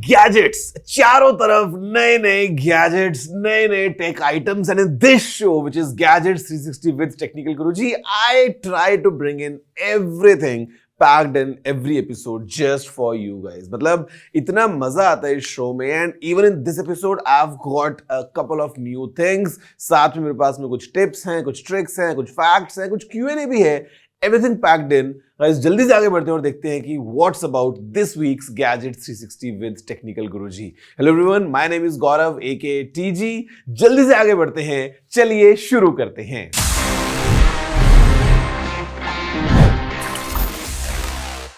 Gadgets चारों तरफ नए नए गैजेट्स नए नए tech items and in this show which is gadgets 360 with technical Guruji I try to bring in everything packed in every episode just for you guys. मतलब इतना मजा आता है इस शो में and even in this episode I've got a couple of new things. साथ में मेरे पास में कुछ टिप्स हैं, कुछ ट्रिक्स हैं, कुछ फैक्ट्स हैं, कुछ Q&A भी है. Everything packed in. Guys, जल्दी से आगे बढ़ते हैं और देखते हैं कि what's about this week's Gadgets 360 with Technical Guruji. Hello everyone, my name is Gaurav aka TG. जल्दी से आगे बढ़ते हैं, चलिए शुरू करते हैं.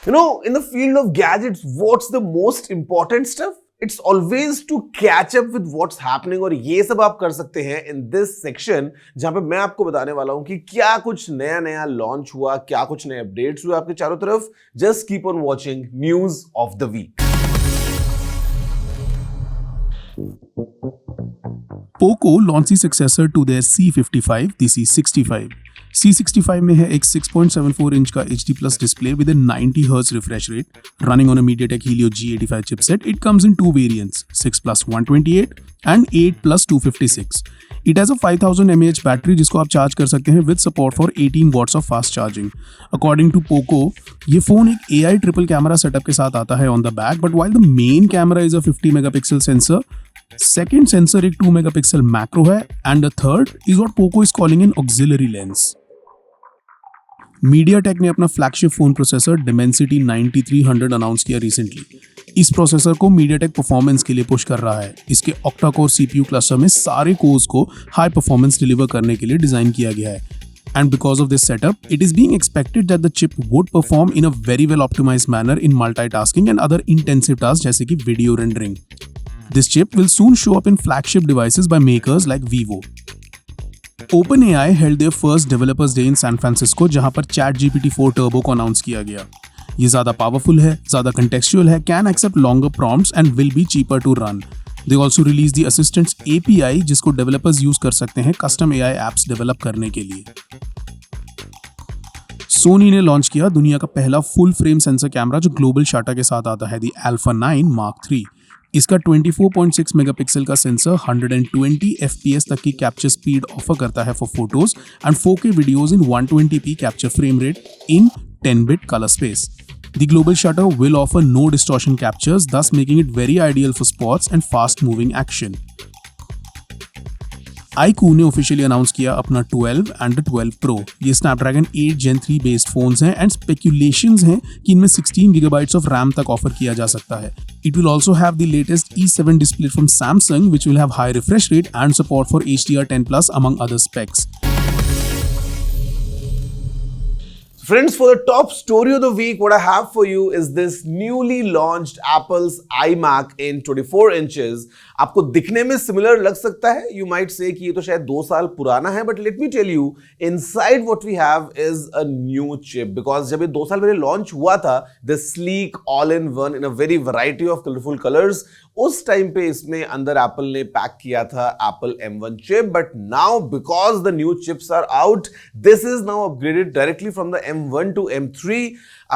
You know, in the field of gadgets, what's the most important stuff? It's always to catch up with what's happening और ये सब आप कर सकते हैं in this section जहां पे मैं आपको बताने वाला हूं कि क्या कुछ नया नया लॉन्च हुआ, क्या कुछ नए अपडेट्स हुए आपके चारों तरफ. Just keep on watching News of the Week. Poco launched the successor to their C55, the C65. C65 में है एक 6.74 इंच का HD Plus display with a 90 Hz refresh rate running on a MediaTek Helio G85 chipset. It comes in two variants, 6 plus 128 and 8 plus 256. It has a 5000 mAh battery जिसको आप charge कर सकते हैं with support for 18 watts of fast charging. According to Poco, ये phone एक AI triple camera setup के साथ आता है on the back, but while the main camera is a 50 megapixel sensor, second sensor एक 2 megapixel macro है and the third is what Poco is calling an auxiliary lens. MediaTek ने अपना flagship phone processor Dimensity 9300 announce किया recently. इस processor को MediaTek performance के लिए push कर रहा है. इसके ऑक्टा कोर CPU क्लस्टर में सारे कोर्स को हाई परफॉर्मेंस डिलीवर करने के लिए डिजाइन किया गया है. And because of this setup, it is being expected that the chip would perform in a very well optimized manner in multitasking and other intensive tasks जैसे कि video rendering. This chip will soon show up in flagship devices by makers like Vivo. OpenAI held their first Developers Day in San Francisco जहां पर ChatGPT 4 Turbo को announce किया गया. ये ज्यादा powerful है, ज्यादा contextual है, can accept longer prompts and will be cheaper to run. They also released the Assistants API जिसको developers use कर सकते हैं custom AI apps develop करने के लिए. सोनी ने लॉन्च किया दुनिया का पहला फुल फ्रेम सेंसर कैमरा जो ग्लोबल शटर के साथ आता है, दी Alpha 9 Mark III. इसका 24.6 मेगापिक्सल का सेंसर 120 FPS तक की कैप्चर स्पीड ऑफर करता है for photos and 4K videos in 120p capture frame rate in 10-bit color space. The global shutter will offer no distortion captures, thus making it very ideal for sports and fast-moving action. iQOO ने officially announce किया अपना 12 and 12 Pro. ये Snapdragon 8 Gen 3 based phones हैं and speculations हैं कि इनमें 16 GB of RAM तक offer किया जा सकता है. It will also have the latest E7 display from Samsung which will have high refresh rate and support for HDR10+ among other specs. Friends, for the top story of the week, what I have for you is this newly launched Apple's iMac in 24 inches. आपको दिखने में similar लग सकता है. You might say कि ये तो शायद 2 साल पुराना है, but let me tell you, inside what we have is a new chip. Because जब ये 2 साल पहले लॉन्च हुआ था, the sleek all-in-one in a very variety of colorful colors, उस टाइम पे इसमें अंदर एप्पल ने पैक किया था Apple M1 chip. But now because the new chips are out, this is now upgraded directly from the M1 to M3.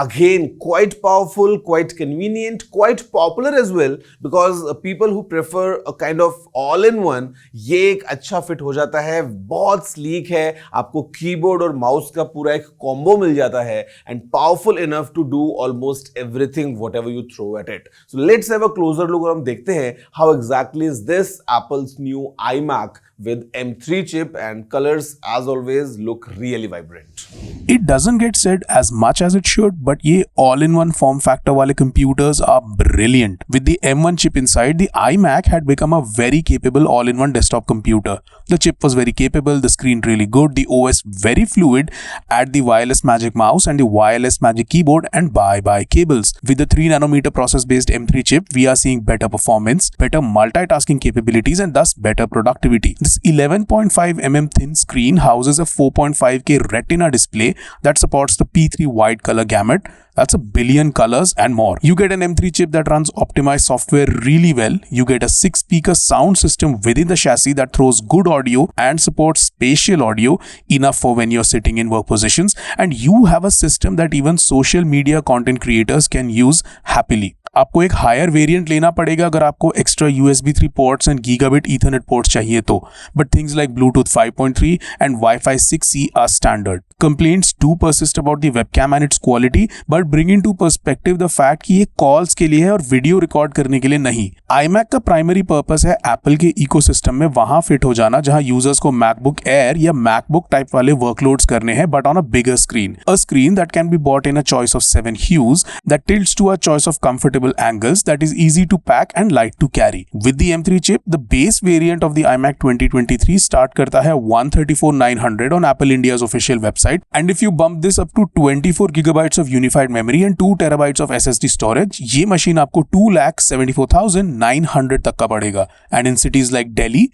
Again, quite powerful, quite convenient, quite popular as well because people who prefer a kind of all-in-one, ये एक अच्छा fit हो जाता है. बहुत sleek है, आपको keyboard और माउस का पूरा एक कॉम्बो मिल जाता है and powerful enough to do almost everything whatever you throw at it. So let's have a closer look और हम देखते हैं how exactly is this Apple's new iMac with M3 chip and colors as always look really vibrant. It doesn't get said as much as it should, but ये all-in-one form factor वाले computers are brilliant. With the M1 chip inside, the iMac had become a very capable all-in-one desktop computer. The chip was very capable, the screen really good, the OS very fluid, add the wireless magic mouse and the wireless magic keyboard and bye-bye cables. With the 3nm process-based M3 chip, we are seeing better performance, better multitasking capabilities and thus better productivity. This 11.5 mm thin screen houses a 4.5K Retina display that supports the P3 wide color gamut. That's a billion colors and more. You get an M3 chip that runs optimized software really well. You get a 6-speaker sound system within the chassis that throws good audio and supports spatial audio enough for when you're sitting in work positions. And you have a system that even social media content creators can use happily. आपको एक higher variant लेना पड़ेगा अगर आपको extra USB 3 ports and gigabit Ethernet ports चाहिए तो, but things like Bluetooth 5.3 and Wi-Fi 6E are standard. Complaints do persist about the webcam and its quality, but bring into perspective the fact कि ये calls के लिए है और video record करने के लिए नहीं. iMac का प्राइमरी पर्पस है एप्पल के इकोसिस्टम में वहां फिट हो जाना जहां यूजर्स को MacBook Air या MacBook टाइप वाले वर्कलोड्स करने हैं, but on a bigger screen. A screen that can be bought in a choice of 7 hues that tilts to a choice of comfortable angles that is easy to pack and light to carry. With the M3 chip, the base variant of the iMac 2023 start करता है 134,900 on Apple India's official website, and if you bump this up to 24 gigabytes of unified memory and 2 terabytes of SSD storage, ये machine आपको 2,74,900 तक का पड़ेगा. And in cities like Delhi,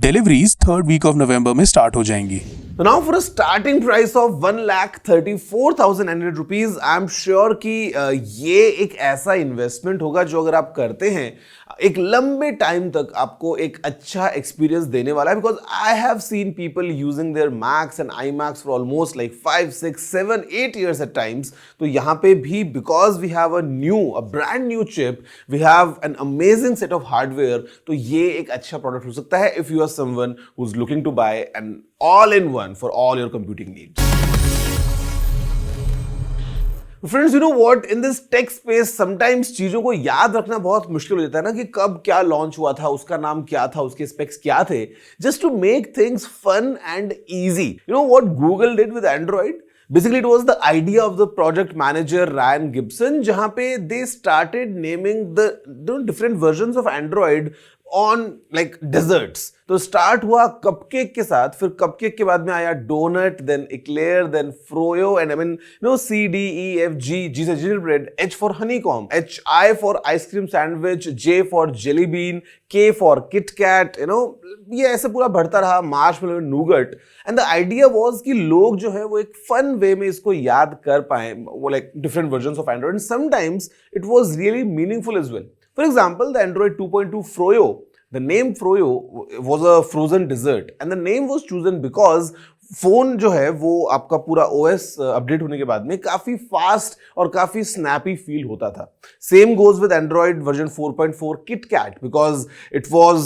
deliveries 3rd week of November में start हो जाएंगी. So now for a starting price of 1,34,900 rupees, I'm sure कि ये एक ऐसा इन्वेस्टमेंट होगा जो अगर आप करते हैं एक लंबे टाइम तक आपको एक अच्छा एक्सपीरियंस देने वाला है. Because I have seen people using their Macs and iMacs for almost like 5, 6, 7, 8 years at times. तो यहाँ पे भी because we have a brand new chip, we have an amazing set of hardware. तो ये एक अच्छा product हो सकता है if you are someone who is looking to buy an all-in-one for all your computing needs. Friends, you know what? In this tech space, sometimes चीजों को याद रखना बहुत मुश्किल हो जाता है ना कि कब क्या लॉन्च हुआ था, उसका नाम क्या था, उसके स्पेक्स क्या थे. Just to make things fun and easy. You know what Google did with Android? Basically, it was the idea of the project manager Ryan Gibson, जहां पे they started naming the different versions of Android on like desserts. तो start हुआ cupcake के साथ, फिर cupcake के बाद में आया donut, then eclair, then froyo, and I mean C, D, E, F, G, G से gingerbread, H for honeycomb, H, I for ice cream sandwich, J for jelly bean, K for Kit Kat, ये ऐसे पूरा बढ़ता रहा, marshmallow, nougat. And the idea was कि लोग जो है वो एक फन वे में इसको याद कर पाए, वो like different versions of Android. And sometimes it was really meaningful as well. For example, the Android 2.2 Froyo, the name Froyo was a frozen dessert, and the name was chosen because phone जो है वो आपका पूरा OS update होने के बाद में काफी फास्ट और काफी स्नैपी फील होता था. Same goes with Android version 4.4 KitKat because it was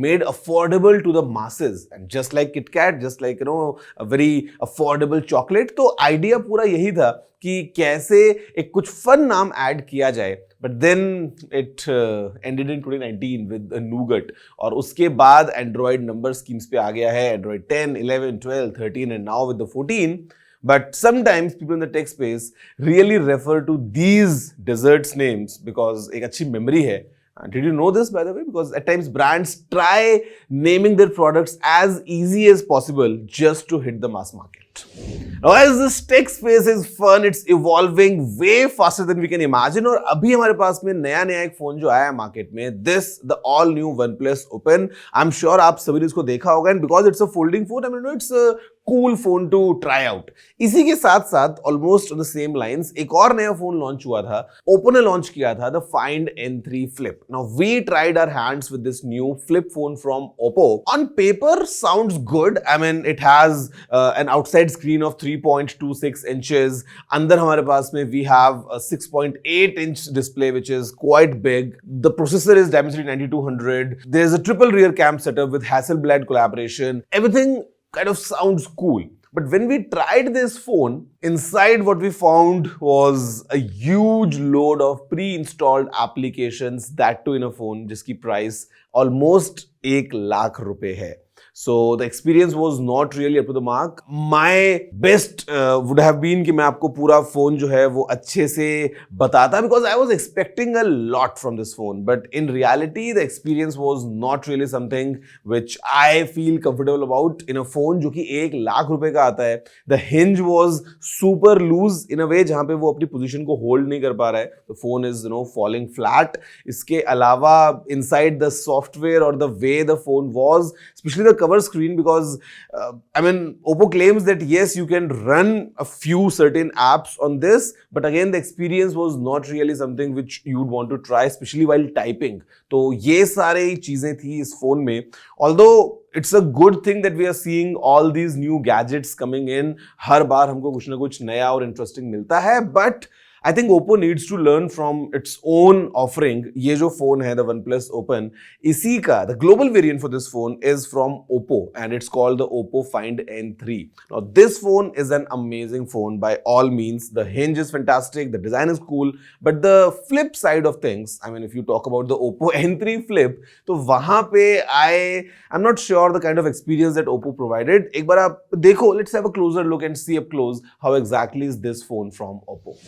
made affordable to the masses, and just like KitKat, just like a very affordable chocolate. तो आइडिया पूरा यही था कि कैसे एक कुछ फन नाम ऐड किया जाए. But then it ended in 2019 with a nougat. और उसके बाद Android number schemes पे आ गया है Android 10, 11, 12, 13 and now with the 14. But sometimes people in the tech space really refer to these desserts names because एक अच्छी memory है. Did you know this, by the way? Because at times brands try naming their products as easy as possible just to hit the mass market. Now, as this tech space is fun, it's evolving way faster than we can imagine. और अभी हमारे पास में नया एक phone जो आया है market में, the all new OnePlus Open. I'm sure आप सभी ने इसको देखा होगा, and because it's a folding phone, I mean, it's a cool phone to try out. इसी के साथ साथ almost on the same lines एक और नया फोन लॉन्च हुआ था, Oppo ने लॉन्च किया था, the Find N3 Flip. Now we tried our hands with this new flip phone from Oppo. On paper sounds good. I mean, it has an outside screen of 3.26 inches. अंदर हमारे पास में we have a 6.8 inch display which is quite big. The processor is Dimensity 9200. There's a triple rear cam setup with Hasselblad collaboration. Everything kind of sounds cool. But when we tried this phone, inside what we found was a huge load of pre-installed applications, that too in a phone जिसकी price almost 1,00,000 रुपए है. So the experience was not really up to the mark. My best would have been कि मैं आपको पूरा phone जो है वो अच्छे से बताता, because I was expecting a lot from this phone. But in reality, the experience was not really something which I feel comfortable about in a phone जो कि 1,00,000 रुपए का आता है. The hinge was super loose in a way जहाँ पे वो अपनी पोजीशन को होल्ड नहीं कर पा रहा है. The phone is falling flat. इसके अलावा inside the software or the way the phone was, especially the cover screen, because I mean, Oppo claims that yes, you can run a few certain apps on this, but again the experience was not really something which you would want to try, especially while typing. तो ये सारे चीजें थी इस phone में. Although it's a good thing that we are seeing all these new gadgets coming in, हर बार हमको कुछ ना कुछ नया और इंटरेस्टिंग मिलता है, but I think Oppo needs to learn from its own offering. ये जो phone है, the OnePlus Open, इसी का the global variant for this phone is from Oppo and it's called the Oppo Find N3. Now this phone is an amazing phone by all means. The hinge is fantastic, the design is cool, but the flip side of things, I mean if you talk about the Oppo N3 Flip, तो वहाँ पे I'm not sure the kind of experience that Oppo provided. एक बार आप देखो, let's have a closer look and see up close how exactly is this phone from Oppo.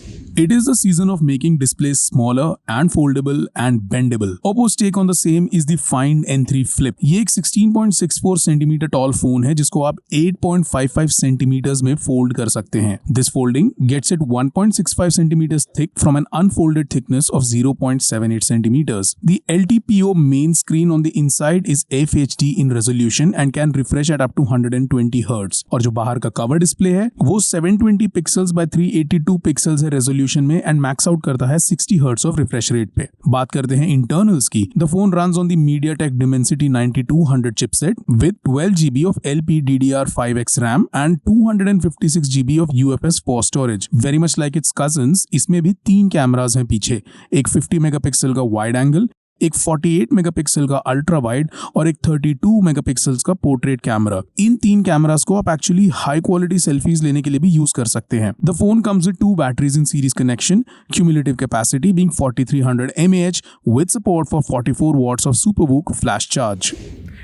It is the season of making displays smaller and foldable and bendable. Oppo's take on the same is the Find N3 Flip. ये एक 16.64 centimetre toll phone है जिसको आप 8.55 centimetres में fold कर सकते हैं. This folding gets it 1.65 centimeters thick from an unfolded thickness of 0.78 centimeters. The LTPO main screen on the inside is FHD in resolution and can refresh at up to 120 Hz. और जो बाहर का cover display है वो 720 pixels by 382 pixels है resolution में and max out करता है 60 हर्ट्ज ऑफ रिफ्रेश रेट पे. बात करते हैं इंटरनल्स की. The phone runs on the MediaTek Dimensity 9200 chipset with 12 GB of LPDDR5X RAM and 256 GB of UFS 4 storage. Very much like its cousins, इसमें भी 3 cameras हैं पीछे. एक 50 मेगापिक्सल का वाइड एंगल, एक 48 मेगापिक्सल का अल्ट्रा वाइड और एक 32 मेगापिक्सल्स का पोर्ट्रेट कैमरा. इन 3 कैमरास को आप एक्चुअली हाई क्वालिटी सेल्फीज लेने के लिए भी यूज कर सकते हैं. The phone comes with 2 batteries in series connection, cumulative capacity being 4300 mAh with support for 44 watts of SuperVOOC flash charge.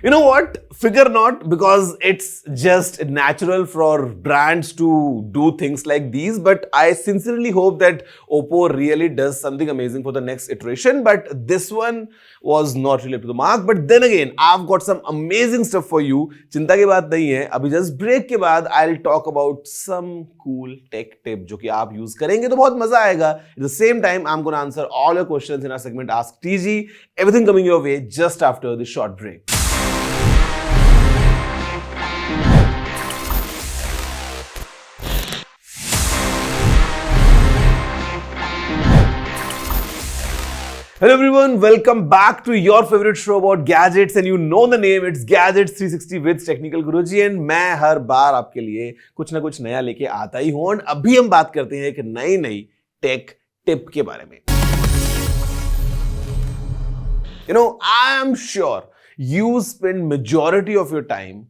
You know what? Figure not, because it's just natural for brands to do things like these. But I sincerely hope that Oppo really does something amazing for the next iteration. But this one was not really up to the mark. But then again, I've got some amazing stuff for you. चिंता की बात नहीं है. अभी just break के बाद I'll talk about some cool tech tip जो कि आप use करेंगे तो बहुत मजा आएगा. At the same time, I'm going to answer all your questions in our segment Ask TG. Everything coming your way just after this short break. Hello everyone, welcome back to your favorite show about gadgets and you know the name, it's Gadgets360 with Technical Guruji and मैं हर बार आपके लिए कुछ ना कुछ नया लेके आता ही हूं. और अभी हम बात करते हैं एक नई टेक टिप के बारे में. You know, I am sure you spend majority of your time,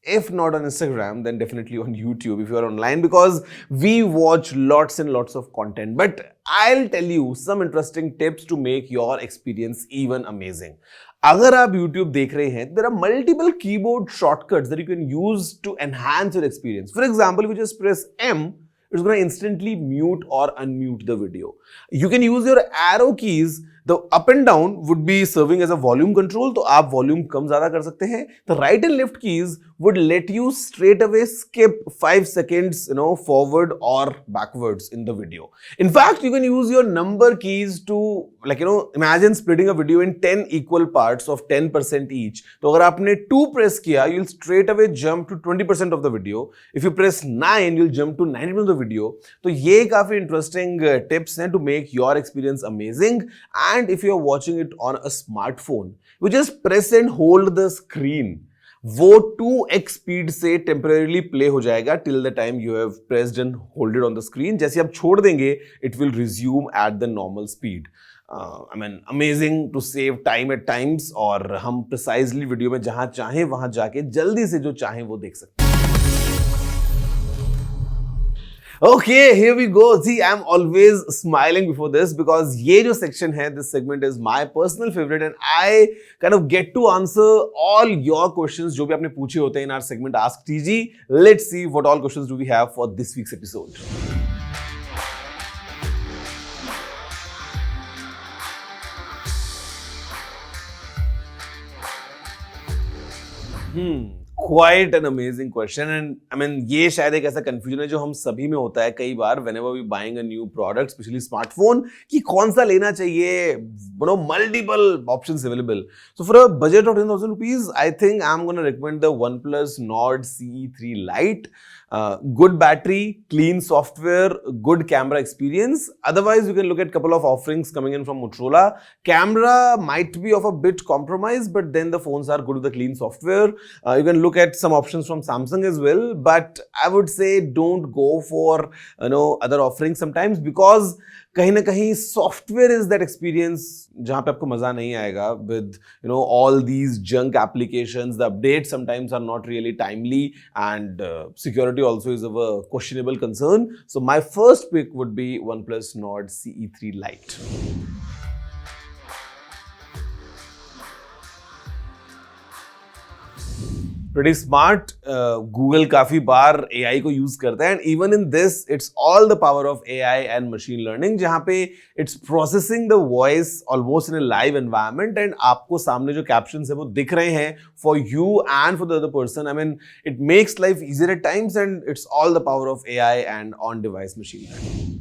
if not on Instagram, then definitely on YouTube if you are online, because we watch lots and lots of content. But I'll tell you some interesting tips to make your experience even amazing. अगर आप YouTube देख रहे हैं, there are multiple keyboard shortcuts that you can use to enhance your experience. For example, if you just press M, it's going to instantly mute or unmute the video. You can use your arrow keys. The up and down would be serving as a volume control, तो आप volume कम ज़्यादा कर सकते हैं. The right and left keys would let you straight away skip 5 seconds, forward or backwards in the video. In fact, you can use your number keys to, imagine splitting a video in 10 equal parts of 10% each. तो अगर आपने 2 press किया, you'll straight away jump to 20% of the video. If you press 9, you'll jump to 90% of the video. तो ये काफी interesting tips हैं to make your experience amazing. And if you are watching it on a smartphone, you just press and hold the screen. वो 2x speed से temporarily play हो जाएगा till the time you have pressed and hold it on the screen. जैसे आप छोड़ देंगे, it will resume at the normal speed. I mean, amazing to save time at times, और हम precisely video में जहां चाहें वहां जाके जल्दी से जो चाहें वो देख सकते हैं. Okay, here we go. See, I'm always smiling before this because ये जो section है, this segment is my personal favorite and I kind of get to answer all your questions जो भी आपने पूछे होते हैं in our segment Ask TG. Let's see what all questions do we have for this week's episode. Quite an amazing question and I mean ये शायद एक ऐसा confusion है जो हम सभी में होता है कई बार whenever we buying a new product, especially smartphone, कि कौन सा लेना चाहिए, multiple options available. So for a budget of 10,000 rupees, I think I'm going to recommend the OnePlus Nord CE3 Lite. Good battery, clean software, good camera experience. Otherwise, you can look at a couple of offerings coming in from Motorola. Camera might be of a bit compromise, but then the phones are good with the clean software. You can look look at some options from Samsung as well, but I would say don't go for other offerings sometimes, because कहीं ना कहीं software is that experience जहाँ पे आपको मजा नहीं आएगा with all these junk applications. The updates sometimes are not really timely, and security also is of a questionable concern. So my first pick would be OnePlus Nord CE3 Lite. Pretty smart. Google काफी बार AI को use करता है, and even in this, it's all the power of AI and machine learning, जहाँ पे it's processing the voice almost in a live environment, and आपको सामने जो captions है वो दिख रहे हैं for you and for the other person. I mean, it makes life easier at times, and it's all the power of AI and on-device machine learning.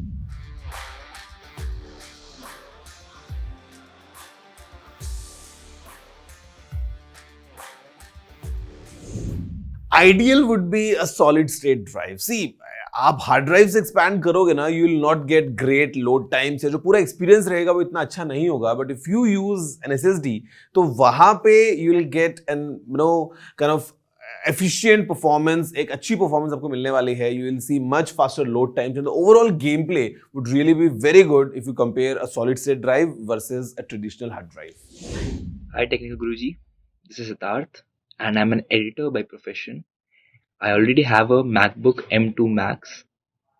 Ideal would be a solid state drive. See, आप hard drive से expand करोगे ना, you will not get great load times, या जो पूरा experience रहेगा वो इतना अच्छा नहीं होगा. But if you use N SSD, तो वहां पे you will get an kind of efficient performance, एक अच्छी performance आपको मिलने वाली है. You will see much faster load times, and the overall gameplay would really be very good if you compare a solid state drive versus a traditional hard drive. Hi Technical Guruji, this is Siddharth and I'm an editor by profession. I already have a MacBook M2 Max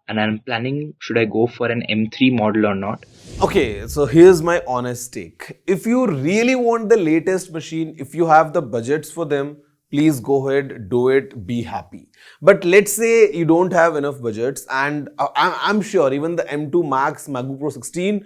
and I'm planning should I go for an M3 model or not. Okay, so here's my honest take. If you really want the latest machine, if you have the budgets for them, please go ahead, do it, be happy. But let's say you don't have enough budgets, and I'm sure even the M2 Max, MacBook Pro 16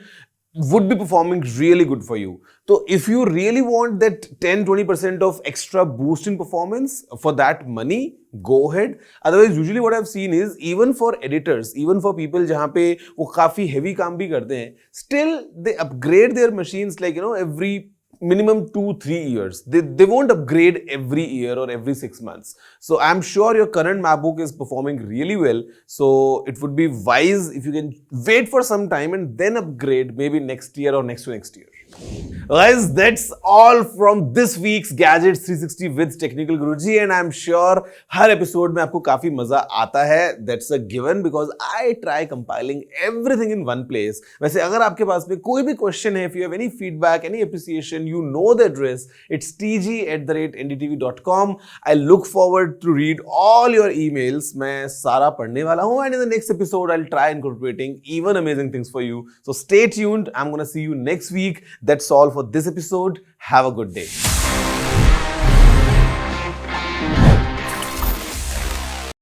would be performing really good for you. So if you really want that 10-20% of extra boost in performance for that money, go ahead. Otherwise, usually what I've seen is, even for editors, even for people जहाँ पे वो काफी heavy काम भी करते हैं, still they upgrade their machines like every minimum 2-3 years. They won't upgrade every year or every 6 months. So I'm sure your current MacBook is performing really well. So it would be wise if you can wait for some time and then upgrade maybe next year or next to next year. Guys, that's all from this week's Gadgets360 with Technical Guruji, and I'm sure her episode में आपको काफी मजा आता है. That's a given because I try compiling everything in one place. वैसे अगर आपके पास में कोई भी question है, if you have any feedback, any appreciation, you know the address. It's tg@ndtv.com. I look forward to read all your emails. मैं सारा पढ़ने वाला हूँ, and in the next episode I'll try incorporating even amazing things for you. So stay tuned. I'm gonna see you next week. That's all for this episode. Have a good day.